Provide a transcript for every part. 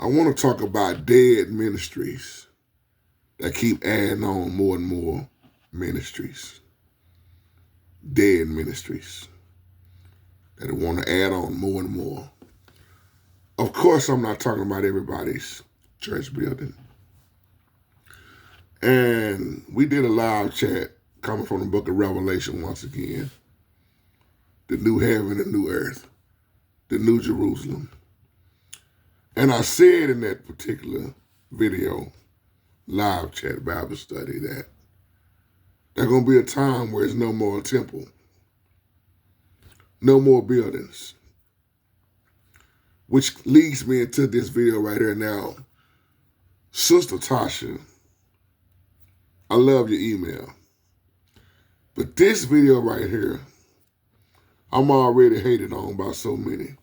I want to talk about dead ministries that keep adding on more and more ministries. Dead ministries that want to add on more and more. Of course, I'm not talking about everybody's church building. And we did a live chat coming from the book of Revelation once again. The new heaven and new earth. The new Jerusalem. And I said in that particular video, live chat Bible study, that there's going to be a time where there's no more temple. No more buildings. Which leads me into this video right here now. Sister Tasha, I love your email. But this video right here, I'm already hated on by so many.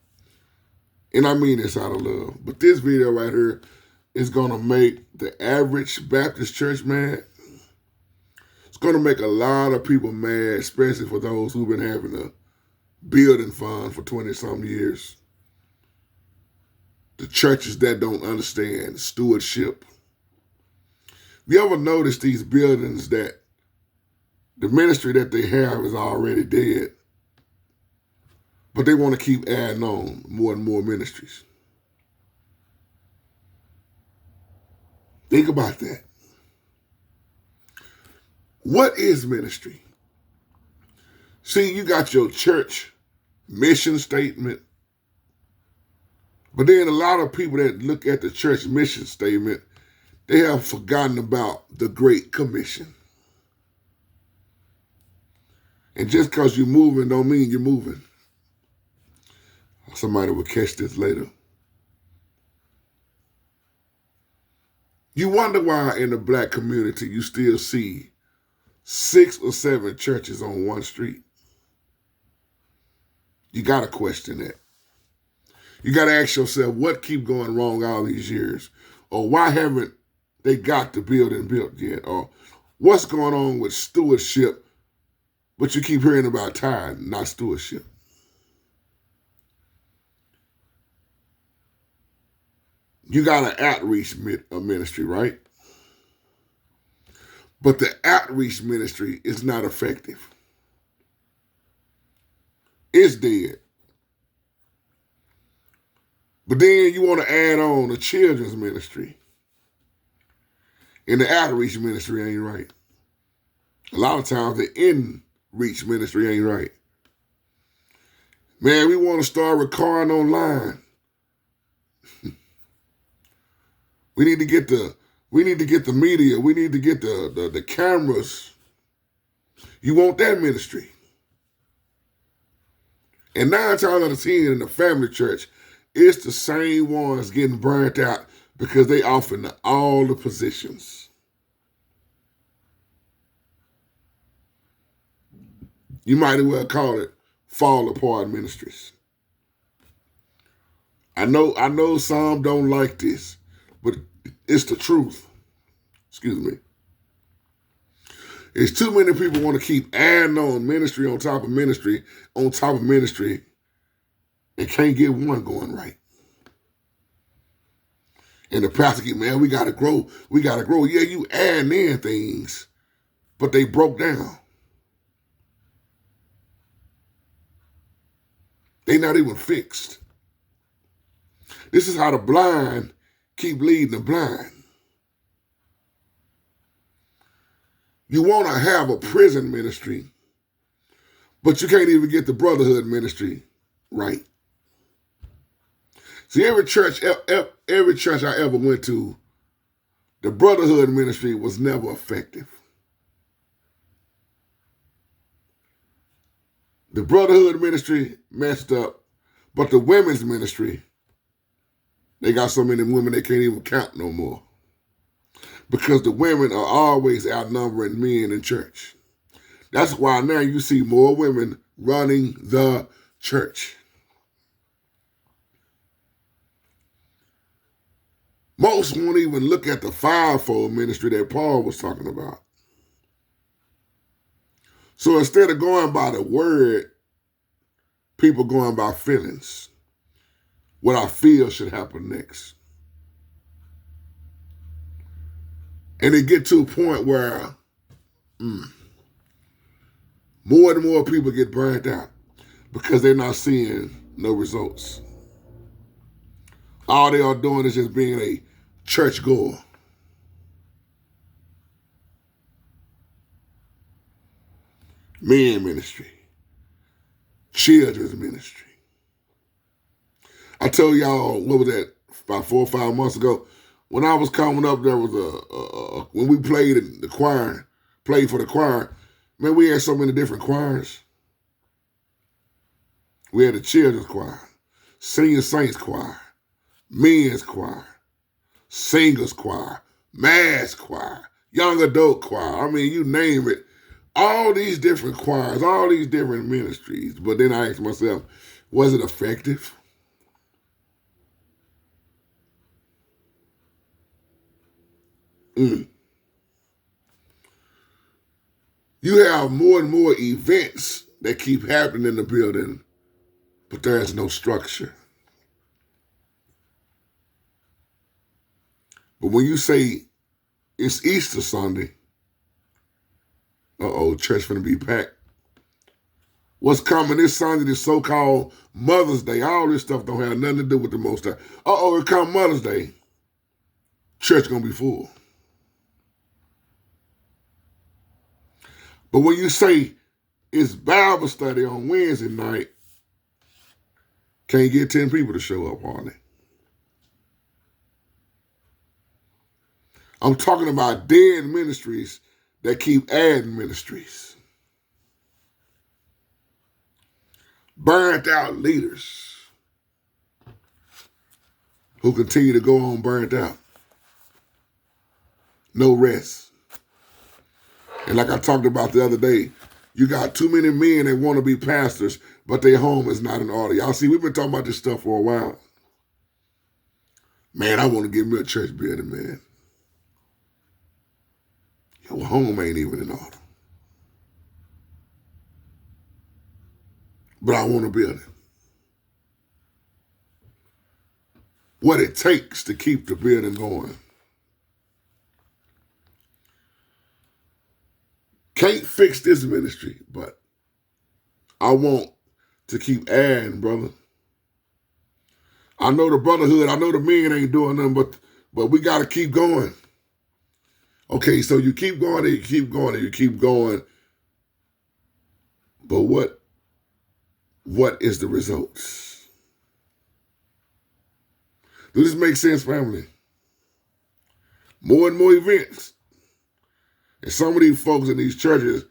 And I mean this out of love. But this video right here is going to make the average Baptist church mad. It's going to make a lot of people mad, especially for those who've been having a building fund for 20-some years. The churches that don't understand stewardship. You ever notice these buildings that the ministry that they have is already dead, but they want to keep adding on more and more ministries? Think about that. What is ministry? See, you got your church mission statement, but then a lot of people that look at the church mission statement, they have forgotten about the Great Commission. And just because you're moving don't mean you're moving. Somebody will catch this later. You wonder why in the black community you still see 6 or 7 churches on one street. You got to question that. You got to ask yourself, what keep going wrong all these years? Or why haven't they got the building built yet? Or what's going on with stewardship, but you keep hearing about tithe, not stewardship? You got an outreach ministry, right? But the outreach ministry is not effective. It's dead. But then you want to add on a children's ministry. And the outreach ministry ain't right. A lot of times the in-reach ministry ain't right. Man, we want to start recording online. We need to get the media. We need to get the cameras. You want that ministry. And 9 times out of 10 in the family church, it's the same ones getting burnt out because they offer all the positions. You might as well call it fall apart ministries. I know some don't like this, but it's the truth. Excuse me. It's too many people want to keep adding on ministry on top of ministry on top of ministry and can't get one going right. And the pastor keep, man, we got to grow. We got to grow. Yeah, you adding in things, but they broke down. They not even fixed. This is how the blind keep leading the blind. You want to have a prison ministry, but you can't even get the brotherhood ministry right. See, every church I ever went to, the brotherhood ministry was never effective. The brotherhood ministry messed up, but the women's ministry, they got so many women they can't even count no more. Because the women are always outnumbering men in church. That's why now you see more women running the church. Most won't even look at the fivefold ministry that Paul was talking about. So instead of going by the word, people going by feelings. What I feel should happen next. And it get to a point where more and more people get burned out because they're not seeing no results. All they are doing is just being a church goer. Men ministry, children's ministry. I told y'all, what was that, about 4 or 5 months ago, when I was coming up, there was when we played in the choir, played for the choir, man, we had so many different choirs. We had the children's choir, senior saints choir, men's choir, singers choir, mass choir, young adult choir. I mean, you name it. All these different choirs, all these different ministries. But then I asked myself, was it effective? You have more and more events that keep happening in the building, but there's no structure. But when you say it's Easter Sunday, church finna be packed. What's coming this Sunday, this so-called Mother's Day, all this stuff don't have nothing to do with the Most High. It come Mother's Day, church gonna be full. But when you say it's Bible study on Wednesday night, can't get 10 people to show up on it. I'm talking about dead ministries that keep adding ministries. Burnt out leaders who continue to go on burnt out. No rest. And like I talked about the other day, you got too many men that want to be pastors, but their home is not in order. Y'all see, we've been talking about this stuff for a while. Man, I want to get me a church building, man. Your home ain't even in order. But I want to build it. What it takes to keep the building going. Can't fix this ministry, but I want to keep adding, brother. I know the brotherhood, I know the men ain't doing nothing, but we got to keep going. Okay, so you keep going and you keep going and you keep going. But what is the results? Does this make sense, family? More and more events. And some of these folks in these churches,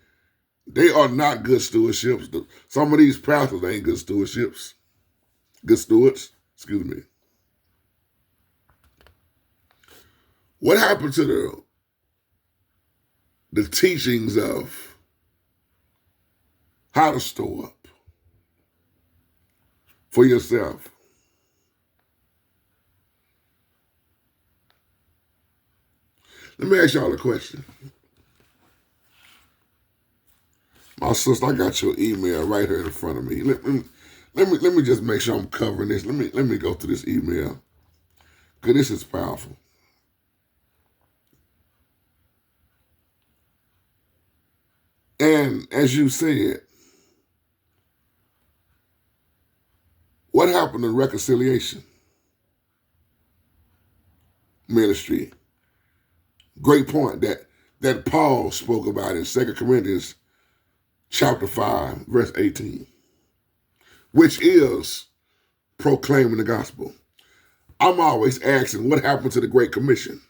they are not good stewardships. Some of these pastors ain't good stewardships. Good stewards, excuse me. What happened to the teachings of how to store up for yourself? Let me ask y'all a question. My sister, I got your email right here in front of me. Let me just make sure I'm covering this. Let me go through this email, because this is powerful. And as you said, what happened to reconciliation ministry? Great point that Paul spoke about in 2 Corinthians chapter 5, verse 18, which is proclaiming the gospel. I'm always asking, what happened to the Great Commission?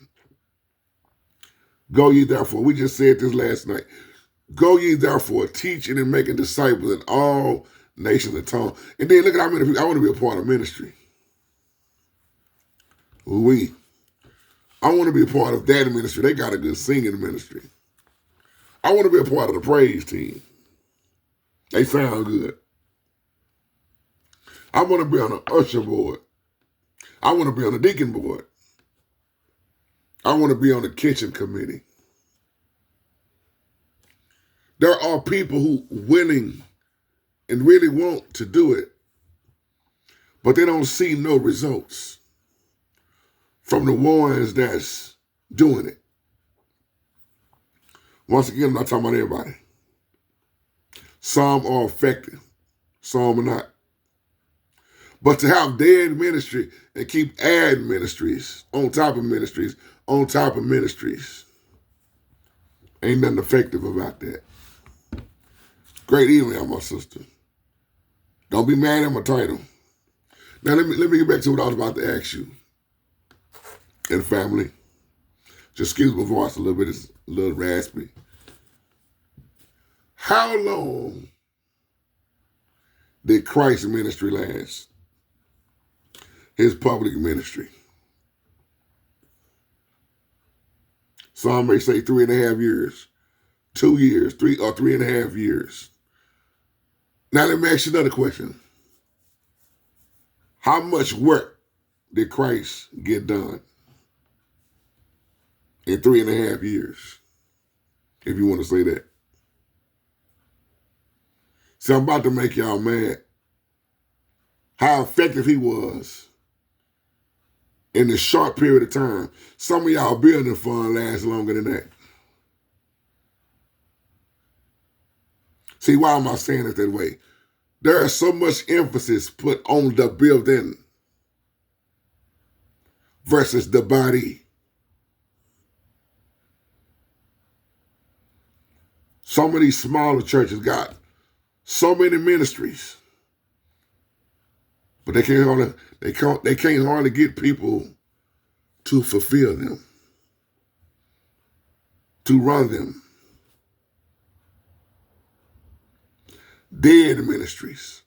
Go ye therefore, we just said this last night, go ye therefore, teaching and making disciples in all nations and tongues. And then look at how many people, I want to be a part of ministry. I want to be a part of that ministry. They got a good singing ministry. I want to be a part of the praise team. They sound good. I want to be on the usher board. I want to be on the deacon board. I want to be on the kitchen committee. There are people who willing and really want to do it, but they don't see no results from the ones that's doing it. Once again, I'm not talking about everybody. Some are effective, some are not. But to have dead ministry and keep adding ministries on top of ministries on top of ministries, ain't nothing effective about that. Great email, my sister. Don't be mad at my title. Now let me get back to what I was about to ask you. And family, just excuse my voice a little bit, it's a little raspy. How long did Christ's ministry last? His public ministry. Some may say 3.5 years, 2 years, 3.5 years. Now let me ask you another question. How much work did Christ get done in 3.5 years? If you want to say that. See, I'm about to make y'all mad. How effective he was in this short period of time. Some of y'all building fund lasts longer than that. See, why am I saying it that way? There is so much emphasis put on the building versus the body. Some of these smaller churches got so many ministries, but they can't hardly get people to fulfill them, to run them. Dead ministries.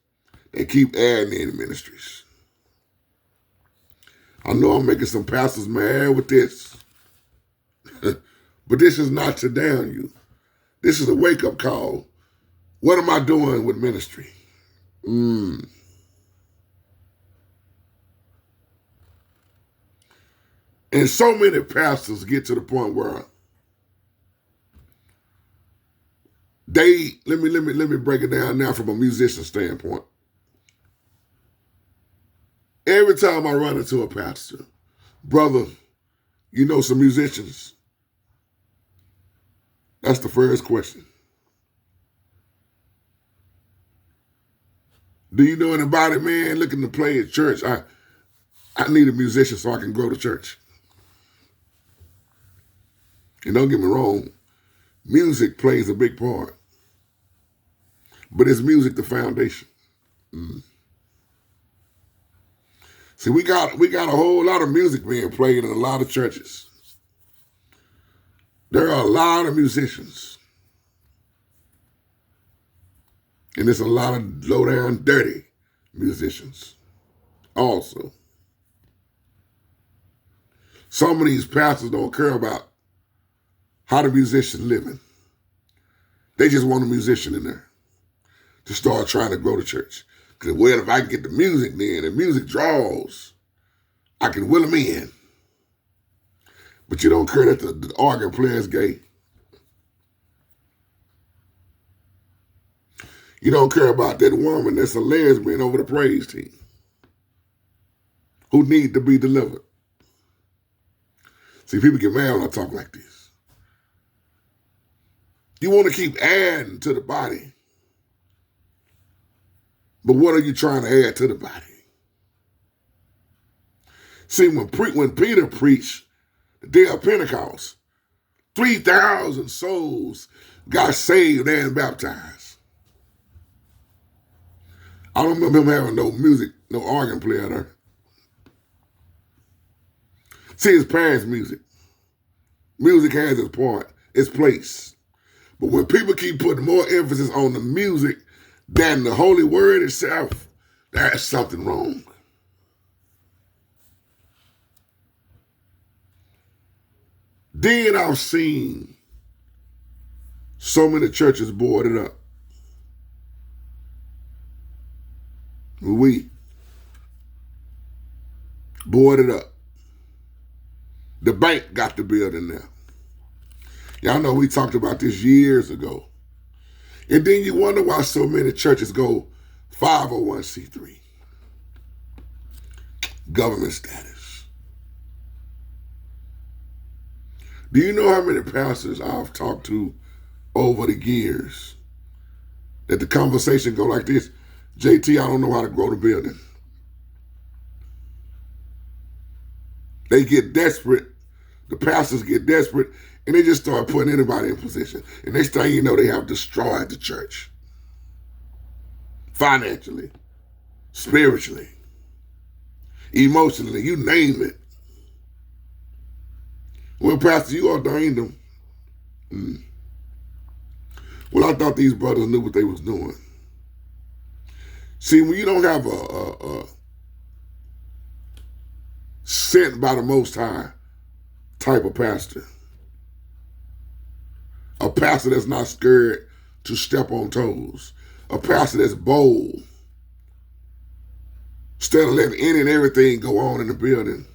They keep adding in ministries. I know I'm making some pastors mad with this, but this is not to down you. This is a wake-up call. What am I doing with ministry? And so many pastors get to the point where let me break it down now from a musician standpoint. Every time I run into a pastor, brother, you know some musicians? That's the first question. Do you know anybody, man, looking to play at church? I need a musician so I can grow the church. And don't get me wrong, music plays a big part. But is music the foundation? See, we got a whole lot of music being played in a lot of churches. There are a lot of musicians. And there's a lot of low-down, dirty musicians also. Some of these pastors don't care about how the musician's living. They just want a musician in there to start trying to grow the church. Because, well, if I can get the music then, and music draws, I can will them in. But you don't care that the organ player's gay. You don't care about that woman that's a lesbian over the praise team who need to be delivered. See, people get mad when I talk like this. You want to keep adding to the body. But what are you trying to add to the body? See, when Peter preached the day of Pentecost, 3,000 souls got saved and baptized. I don't remember him having no music, no organ player there. See, it's past music. Music has its part, its place. But when people keep putting more emphasis on the music than the Holy Word itself, there's something wrong. Then I've seen so many churches boarded up. We boarded up. The bank got the building now. Y'all know we talked about this years ago. And then you wonder why so many churches go 501c3. Government status. Do you know how many pastors I've talked to over the years that the conversation go like this: JT, I don't know how to grow the building. They get desperate. The pastors get desperate, and they just start putting anybody in position. And next thing you know, they have destroyed the church. Financially, spiritually, emotionally, you name it. Well, Pastor, you ordained them. Well, I thought these brothers knew what they was doing. See, when you don't have a sent by the Most High type of pastor, a pastor that's not scared to step on toes, a pastor that's bold, instead of letting any and everything go on in the building,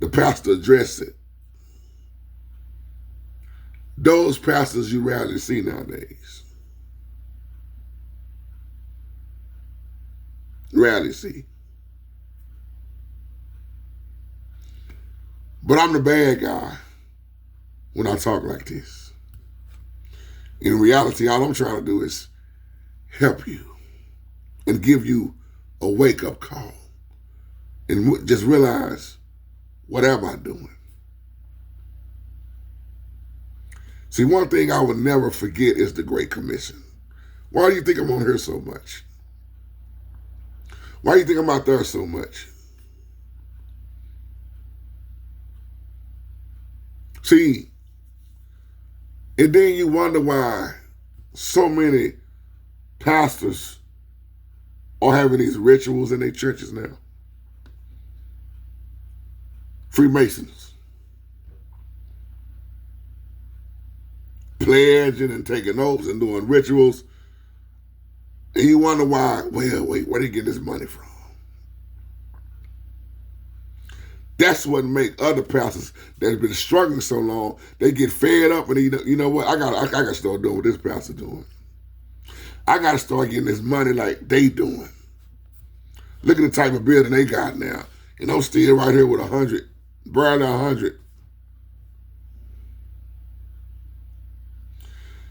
the pastor address it. Those pastors you rarely see nowadays. Rarely see. But I'm the bad guy when I talk like this. In reality, all I'm trying to do is help you and give you a wake-up call and just realize, what am I doing? See, one thing I would never forget is the Great Commission. Why do you think I'm on here so much? Why do you think I'm out there so much? See, and then you wonder why so many pastors are having these rituals in their churches now. Freemasons. Pledging and taking oaths and doing rituals. And you wonder why, well, wait, where did he get this money from? That's what make other pastors that's been struggling so long, they get fed up and you know what, I gotta start doing what this pastor doing. I gotta start getting this money like they doing. Look at the type of building they got now. And I'm still right here with 100, barely 100.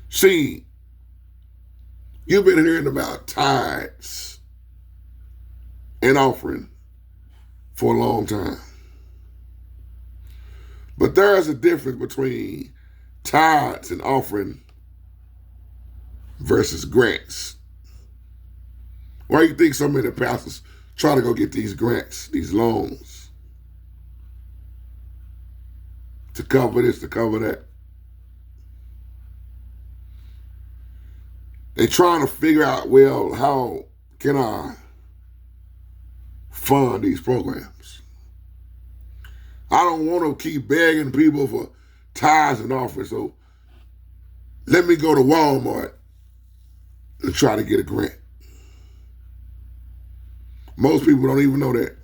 See, you've been hearing about tithes and offering for a long time. But there is a difference between tithes and offering versus grants. Why do you think so many pastors try to go get these grants, these loans, to cover this, to cover that? They're trying to figure out, well, how can I fund these programs? I don't want to keep begging people for tithes and offerings, so let me go to Walmart and try to get a grant. Most people don't even know that.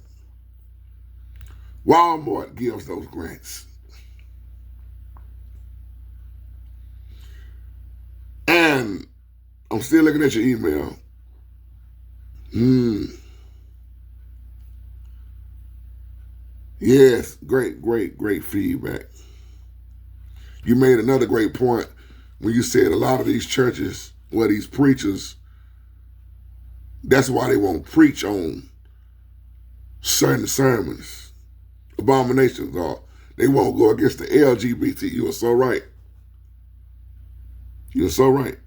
Walmart gives those grants. And I'm still looking at your email. Yes, great feedback. You made another great point when you said a lot of these churches, well, these preachers, that's why they won't preach on certain sermons, abominations, or they won't go against the LGBT. You are so right. You're so right.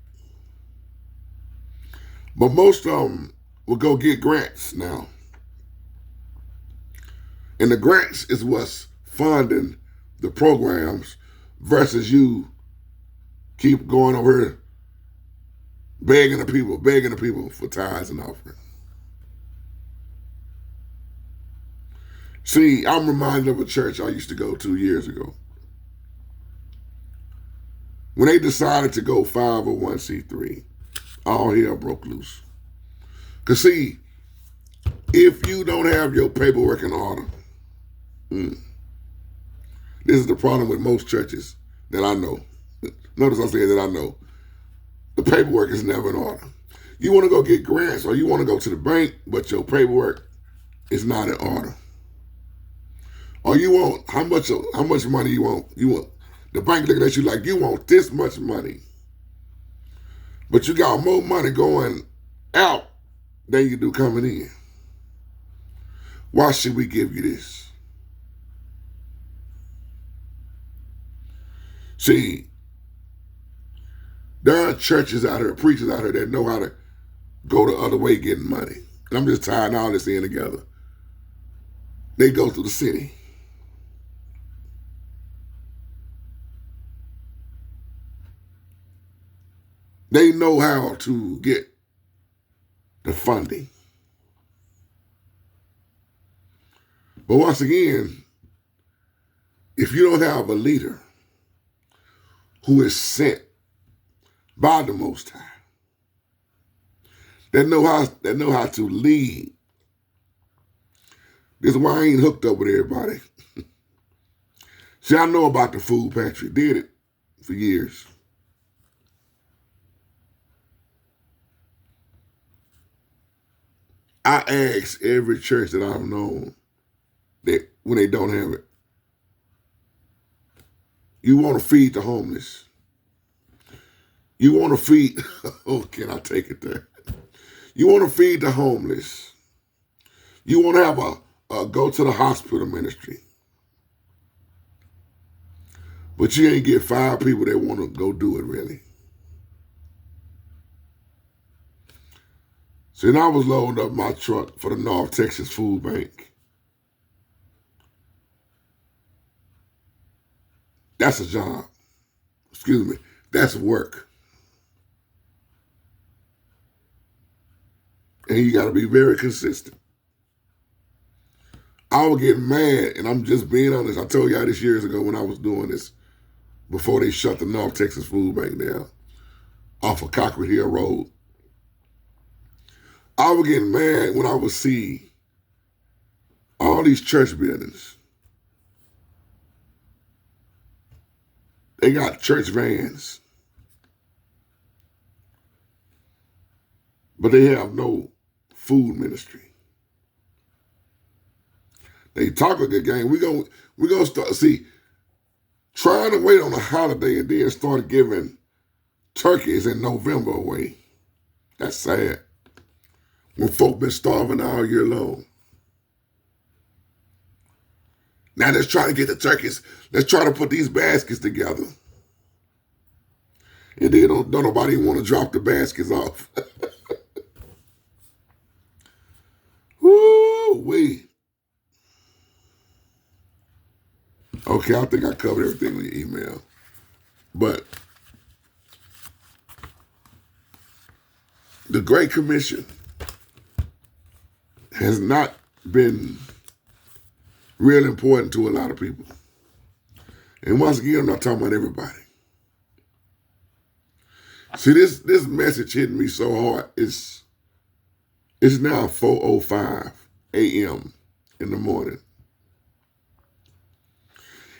But most of them will go get grants now. And the grants is what's funding the programs versus you keep going over here begging the people for tithes and offerings. See, I'm reminded of a church I used to go to years ago. When they decided to go 501c3, all hell broke loose. Because see, if you don't have your paperwork in order, this is the problem with most churches that I know. Notice I say that I know. The paperwork is never in order. You want to go get grants or you want to go to the bank, but your paperwork is not in order. Or you want, how much money you want? You want The bank looking at you like you want this much money, but you got more money going out than you do coming in. Why should we give you this? See, there are churches out here, preachers out here that know how to go the other way getting money. And I'm just tying all this in together. They go through the city. They know how to get the funding. But once again, if you don't have a leader who is sent by the Most High, that know how to lead, this is why I ain't hooked up with everybody. See, I know about the food pantry, did it for years. I ask every church that I've known that when they don't have it, you want to feed the homeless. You want to feed, oh, can I take it there? You want to feed the homeless. You want to have a go to the hospital ministry. But you ain't get 5 people that want to go do it really. So then I was loading up my truck for the North Texas Food Bank. That's a job. Excuse me. That's work. And you got to be very consistent. I would get mad, and I'm just being honest. I told y'all this years ago when I was doing this, before they shut the North Texas Food Bank down off of Cochran Hill Road. I would get mad when I would see all these church buildings. They got church vans, but they have no food ministry. They talk a good game. We gonna start trying to wait on a holiday and then start giving turkeys in November away. That's sad. When folk been starving all year long. Now let's try to get the turkeys. Let's try to put these baskets together. And then don't nobody want to drop the baskets off. Woo-wee. Okay, I think I covered everything on your email. But the Great Commission has not been real important to a lot of people. And once again, I'm not talking about everybody. See, this message hitting me so hard. It's now 4:05 a.m. in the morning.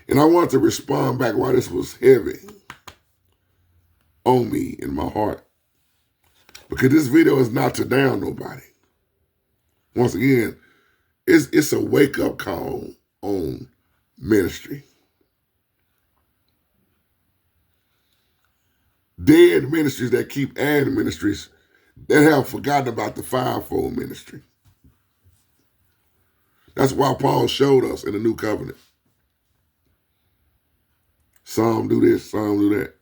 And I wanted to respond back why this was heavy on me in my heart. Because this video is not to down nobody. Once again, it's a wake-up call on ministry. Dead ministries that keep adding ministries that have forgotten about the fivefold ministry. That's why Paul showed us in the New Covenant. Some do this, some do that.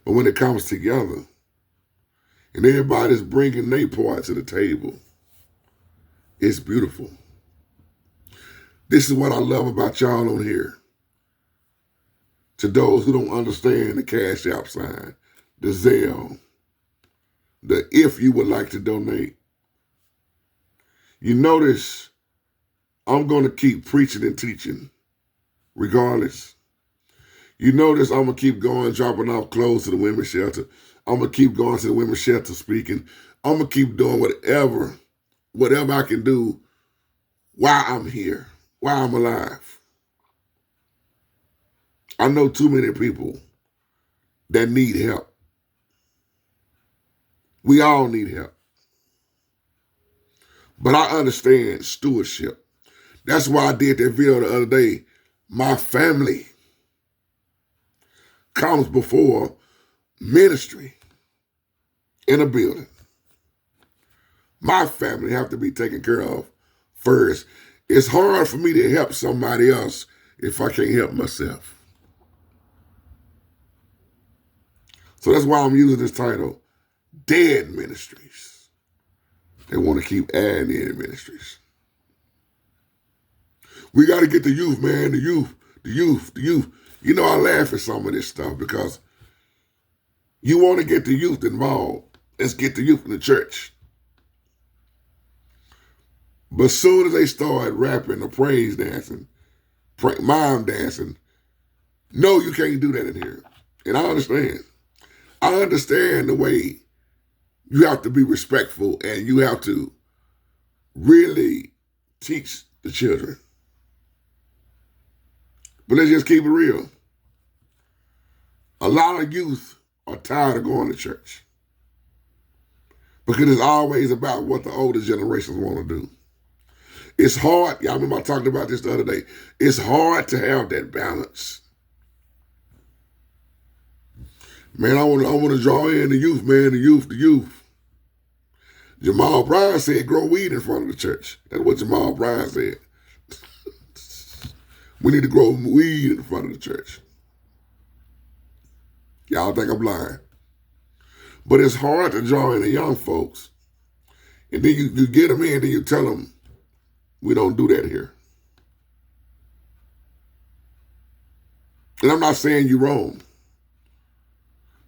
But when it comes together, and everybody's bringing their part to the table, it's beautiful. This is what I love about y'all on here. To those who don't understand the Cash App sign, the Zelle, the if you would like to donate. You notice I'm going to keep preaching and teaching regardless. You notice I'm going to keep going, dropping off clothes to the women's shelter. I'm going to keep going to the women's shelter speaking. I'm going to keep doing whatever I can do while I'm here, while I'm alive. I know too many people that need help. We all need help. But I understand stewardship. That's why I did that video the other day. My family comes before ministry in a building. My family have to be taken care of first. It's hard for me to help somebody else if I can't help myself. So that's why I'm using this title, Dead Ministries. They want to keep adding in ministries. We got to get the youth, man, the youth. You know, I laugh at some of this stuff because you want to get the youth involved. Let's get the youth in the church. But as soon as they start rapping or praise dancing, mime dancing, no, you can't do that in here. And I understand. I understand the way you have to be respectful and you have to really teach the children. But let's just keep it real. A lot of youth are tired of going to church because it's always about what the older generations want to do. It's hard. Y'all remember I talked about this the other day. It's hard to have that balance. Man, I want to draw in the youth, man, the youth. Jamal Bryan said, grow weed in front of the church. That's what Jamal Bryan said. We need to grow weed in front of the church. Y'all think I'm lying. But it's hard to draw in the young folks. And then you get them in, then you tell them, we don't do that here. And I'm not saying you're wrong.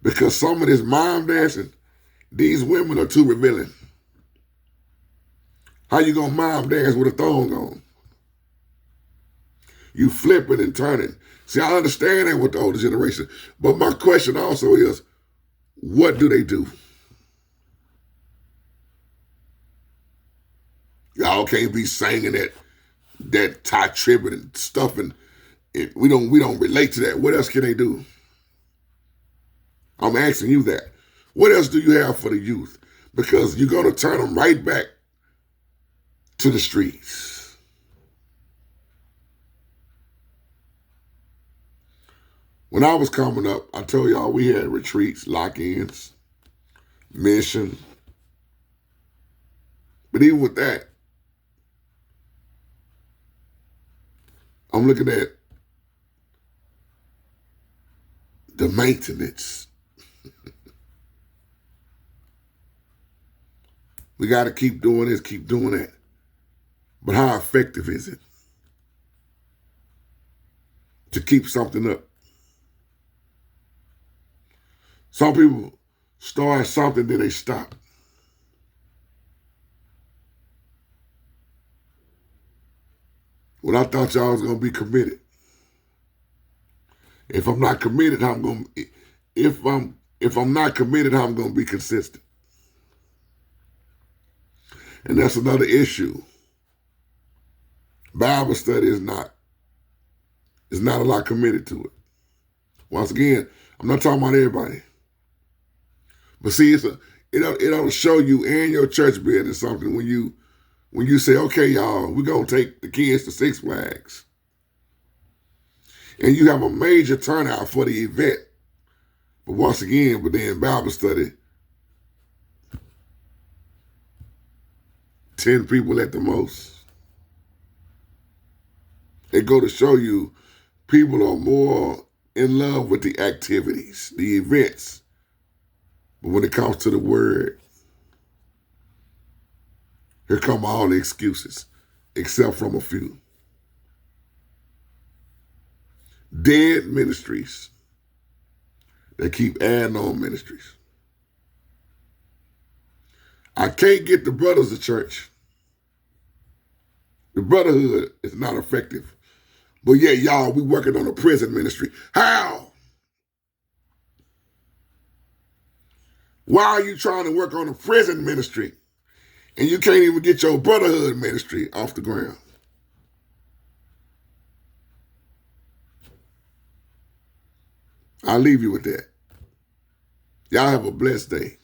Because some of this mime dancing, these women are too revealing. How you gonna mime dance with a thong on? You flipping and turning. See, I understand that with the older generation. But my question also is, what do they do? Y'all can't be singing that Thai tribute and stuff, and we don't relate to that. What else can they do? I'm asking you that. What else do you have for the youth? Because you're going to turn them right back to the streets. When I was coming up, I told y'all we had retreats, lock-ins, mission. But even with that, I'm looking at the maintenance. We got to keep doing this, keep doing that. But how effective is it to keep something up? Some people start something, then they stop. Well, I thought y'all was going to be committed. If I'm not committed, if I'm not committed, I'm going to be consistent. And that's another issue. Bible study is not a lot committed to it. Once again, I'm not talking about everybody. But see, it'll show you and your church building something when you say, okay, y'all, we're going to take the kids to Six Flags. And you have a major turnout for the event. But once again, then Bible study, 10 people at the most. It go to show you people are more in love with the activities, the events. But when it comes to the word, here come all the excuses, except from a few. Dead ministries. They keep adding on ministries. I can't get the brothers to church. The brotherhood is not effective. But yeah, y'all, we working on a prison ministry. How? Why are you trying to work on a prison ministry and you can't even get your brotherhood ministry off the ground? I'll leave you with that. Y'all have a blessed day.